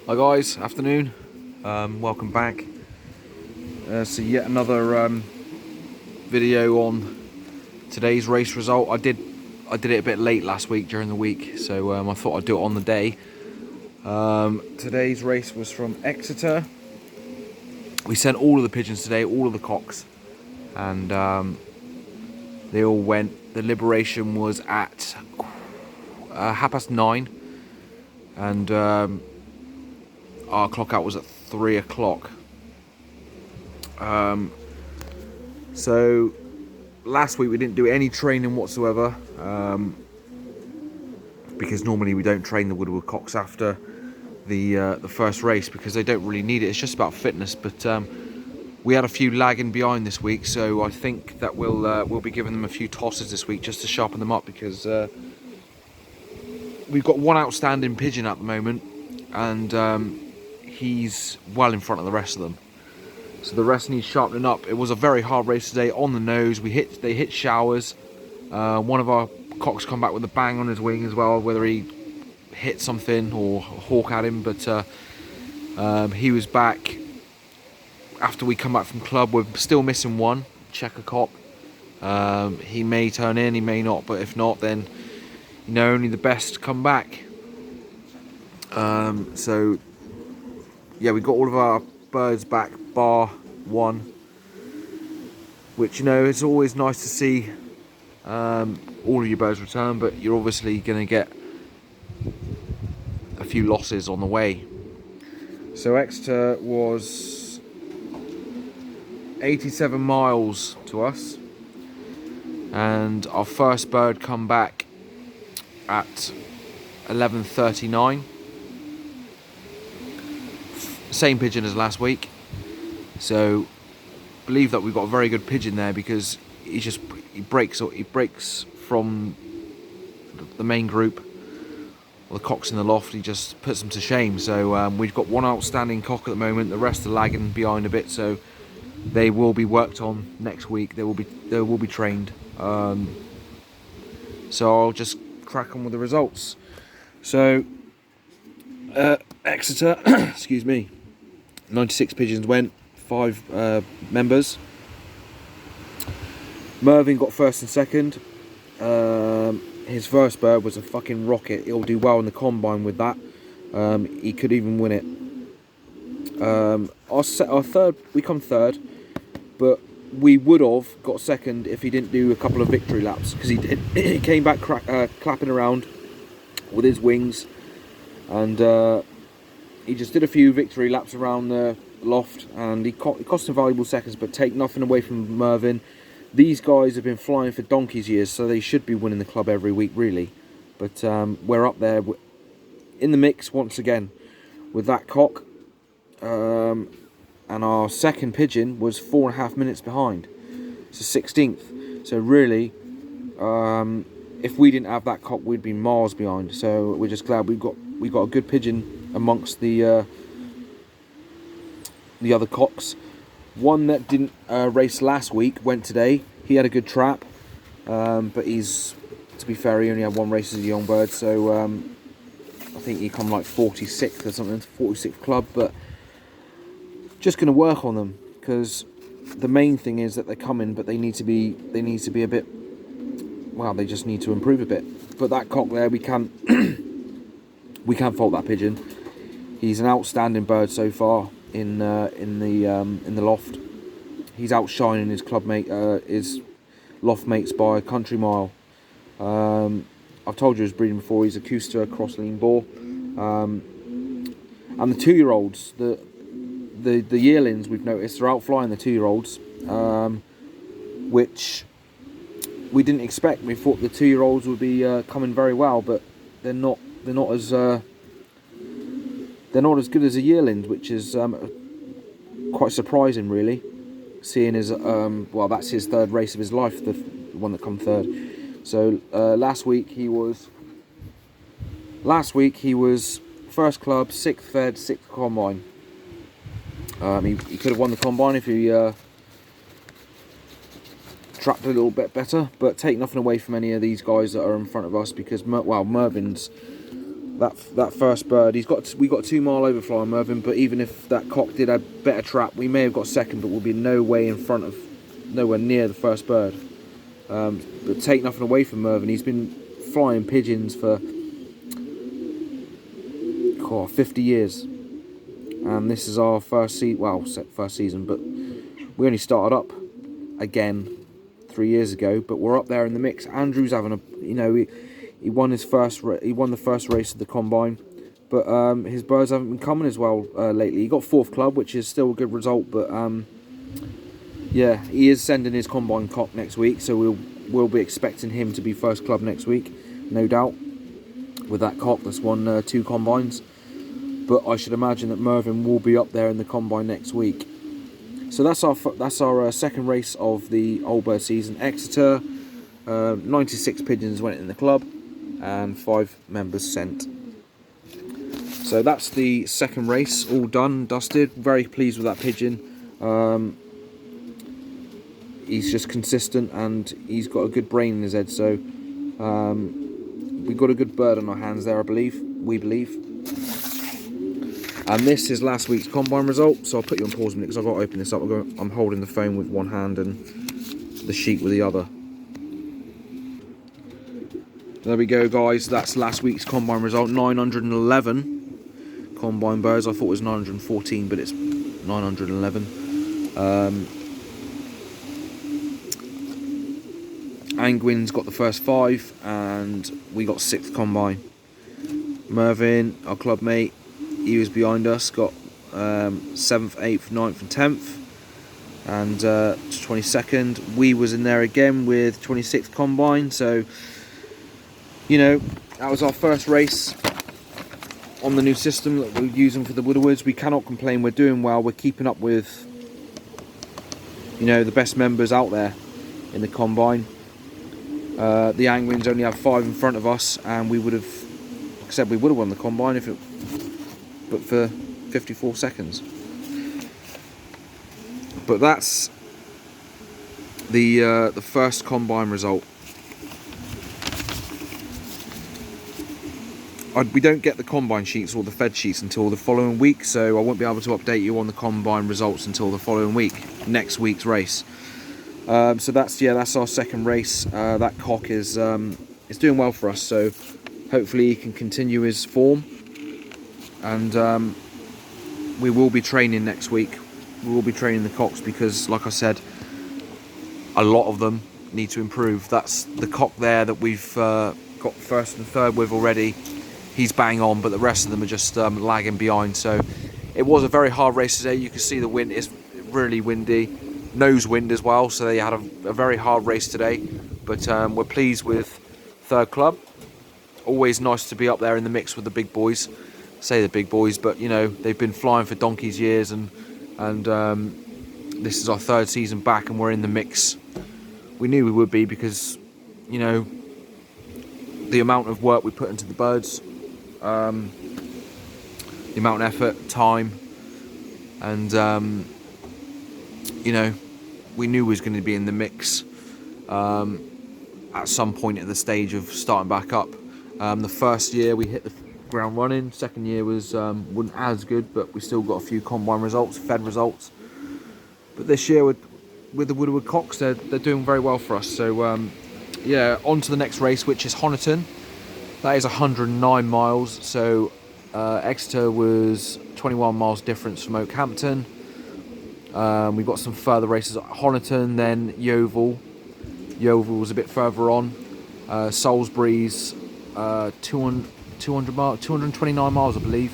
Hi guys, afternoon. Welcome back. So yet another video on today's race result. I did it a bit late last week during the week, so I thought I'd do it on the day. Today's race was from Exeter. We sent all of the pigeons today, all of the cocks, and they all went. The liberation was at 9:30, and our clock out was at 3 o'clock. So last week we didn't do any training whatsoever, because normally we don't train the Woodward cocks after the first race because they don't really need it. It's just about fitness. But we had a few lagging behind this week, so I think that we'll be giving them a few tosses this week just to sharpen them up, because we've got one outstanding pigeon at the moment, and he's well in front of the rest of them. So the rest needs sharpening up. It was a very hard race today on the nose. They hit showers. One of our cocks come back with a bang on his wing as well, whether he hit something or a hawk at him, but he was back after we come back from club. We're still missing one checker cock. He may turn in, he may not, but if not, then only the best come back. So yeah, we got all of our birds back bar one, which it's always nice to see all of your birds return, but you're obviously going to get a few losses on the way. So Exeter was 87 miles to us, and our first bird come back at 11:39. Same pigeon as last week, so believe that we've got a very good pigeon there, because he breaks from the main group, or the cocks in the loft. He just puts them to shame. So we've got one outstanding cock at the moment. The rest are lagging behind a bit, so they will be worked on next week. They will be trained. So I'll just crack on with the results. So Exeter, excuse me, 96 pigeons went, 5 members. Mervyn got first and second. His first bird was a fucking rocket. He'll do well in the combine with that. He could even win it. Our third, we come third, but we would have got second if he didn't do a couple of victory laps, because he came back clapping around with his wings, and he just did a few victory laps around the loft, and he cost him valuable seconds, but take nothing away from Mervyn. These guys have been flying for donkey's years, so they should be winning the club every week, really. But we're up there in the mix once again with that cock. And our second pigeon was 4.5 minutes behind, so 16th. So really, if we didn't have that cock, we'd be miles behind. So we're just glad we got a good pigeon amongst the other cocks. One that didn't race last week went today. He had a good trap, but to be fair, he only had one race as a young bird, so I think he come like 46th or something, 46th club. But just going to work on them, because the main thing is that they're coming, but they need to be a bit, well, they just need to improve a bit. But that cock there, we can't fault that pigeon. He's an outstanding bird so far in the loft. He's outshining his his loft mates by a country mile. I've told you his breeding before. He's a Cooster cross-lean boar, and the 2-year-olds, the yearlings, we've noticed, are out flying the 2-year-olds, which we didn't expect. We thought the 2-year-olds would be coming very well, but they're not as good as the yearlings, which is quite surprising, really, seeing his well, that's his third race of his life, the one that come third. So last week he was first club, 6th fed, 6th combine. He could have won the combine if he trapped a little bit better, but take nothing away from any of these guys that are in front of us, because Mervyn's that first bird. We got 2 mile overfly on Mervyn, but even if that cock did a better trap, we may have got second, but we'll be nowhere near the first bird. But take nothing away from Mervyn. He's been flying pigeons for 50 years, and this is our first season, but we only started up again 3 years ago, but we're up there in the mix. Andrew's having he won the first race of the combine, but his birds haven't been coming as well lately. He got 4th club, which is still a good result, but yeah, he is sending his combine cock next week, so we'll be expecting him to be 1st club next week, no doubt, with that cock that's won 2 combines. But I should imagine that Mervyn will be up there in the combine next week. So that's our second race of the old bird season. Exeter, 96 pigeons went in the club, and 5 members sent. So that's the second race, all done, dusted. Very pleased with that pigeon. He's just consistent, and he's got a good brain in his head. So we've got a good bird on our hands there, we believe. And this is last week's combine result, so I'll put you on pause a minute because I've got to open this up. I'm holding the phone with one hand and the sheet with the other. There we go, guys. That's last week's combine result. 911 combine birds. I thought it was 914, but it's 911. Angwin's got the first 5, and we got 6th combine. Mervyn, our club mate, he was behind us, got 7th, 8th, 9th and 10th, and 22nd. We was in there again with 26th combine, so that was our first race on the new system that we're using for the Woodwards. We cannot complain, we're doing well, we're keeping up with the best members out there in the combine. The Angwins only have 5 in front of us, and we would have won the combine but for 54 seconds. But that's the first combine result. We don't get the combine sheets or the fed sheets until the following week, so I won't be able to update you on the combine results until the following week, next week's race. So that's our second race. That cock is doing well for us, so hopefully he can continue his form, and we will be training next week. We will be training the cocks because, like I said, a lot of them need to improve. That's the cock there that we've got 1st and 3rd with already. He's bang on, but the rest of them are just lagging behind. So it was a very hard race today. You can see the wind is really windy, nose wind as well, so they had a very hard race today, but we're pleased with 3rd club. Always nice to be up there in the mix with the big boys. Say the big boys, but they've been flying for donkey's years, and this is our 3rd season back, and we're in the mix. We knew we would be because the amount of work we put into the birds, the amount of effort, time, and we knew we was going to be in the mix at some point at the stage of starting back up. The first year we hit the ground running. Second year wasn't as good, but we still got a few combine results, fed results. But this year with the Woodward cocks, they're doing very well for us. So on to the next race, which is Honiton. That is 109 miles. So Exeter was 21 miles difference from Oakhampton. We've got some further races at Honiton, then Yeovil. Yeovil was a bit further on. Salisbury's 229 miles, I believe.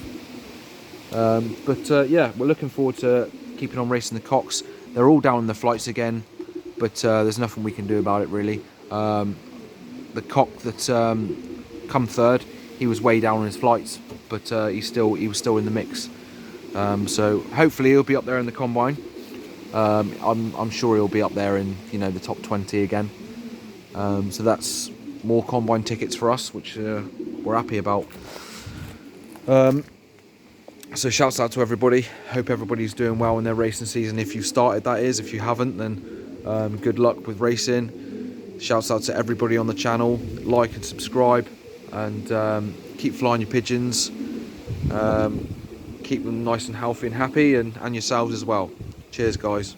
We're looking forward to keeping on racing the cocks. They're all down in the flights again, but there's nothing we can do about it really. The cock that come 3rd, he was way down on his flights, but he was still in the mix. So hopefully he'll be up there in the combine. I'm sure he'll be up there in the top 20 again. So that's more combine tickets for us, which we're happy about. So shouts out to everybody. Hope everybody's doing well in their racing season. If you've started, that is. If you haven't, then good luck with racing. Shouts out to everybody on the channel. Like and subscribe, and keep flying your pigeons, keep them nice and healthy and happy, and yourselves as well. Cheers, guys.